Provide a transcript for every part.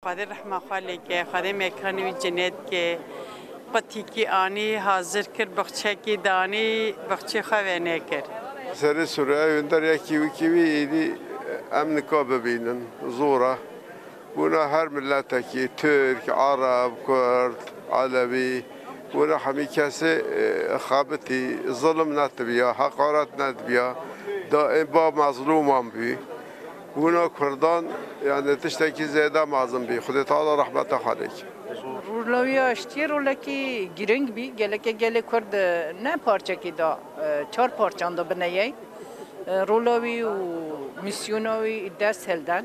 خواده رحمه خاله که خواده میکنی جنت که قطی کی آنی حاضر کرد بخچه کی دانی بخچه خواه کرد. سر سوره اندر یکی و کیوی ایدی امن کا ببینن زوره بونا هر ملت کی ترک عرب کرد علوی بونا همی کسی خابتی ظلم نتبیا حقارت نتبیا دائم با مظلوم هم بی بونا کردان یعنی تشتکی زیاده معظم بی خدا تعالی رحمت خالق رولوی اشتی رولکی گرنگ بی گله کرد نه پارچه کی دا چهار پارچان دا بنیه رولوی و میسیونوی دست هلدن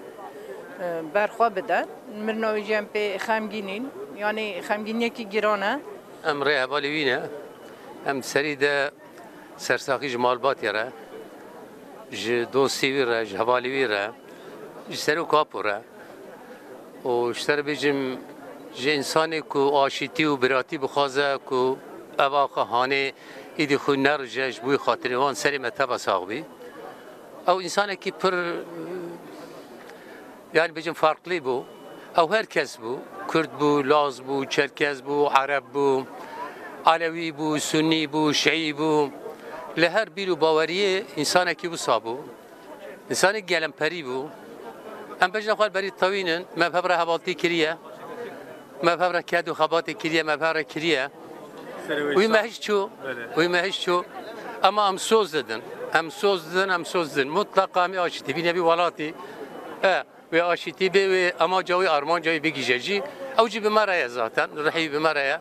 برخوا بدن مرنوی جنب خمگینین یعنی خمگینی کی گرانه امره هوالوینه ام سرید سرساقی جمال باتیره ج دوسیویره ج هوالویره ج سرو کاپوره و اشتر بجم ج انسانی کو آشیتی و براتی بخوازه کو اواقع هانه ایدی خو نرجه جبوی خاطری وان سری متبا ساقبی او انسانی که پر yani bizim farklı bu. Av herkes bu. Kürt bu, Laz bu, Çerkez bu, Arap bu, Alevi bu, Sünni bu, Şii bu. Leher bir bavariye insana ki bu sabu. İnsanı gelen peri bu. Em bejna xwal beri tawinin mevhebra habalti kiriye. Mevhebra kadu khabati kiriye, mevhebra kiriye. Uyma hiç çu. Ama em söz dedin. Em söz dedin. Mutlaka mi açtı. Bir nevi valati. و آشتی به اما جوی آرمان جوی بگیجی اوجی به مرایه ذاتن رحی به مرایه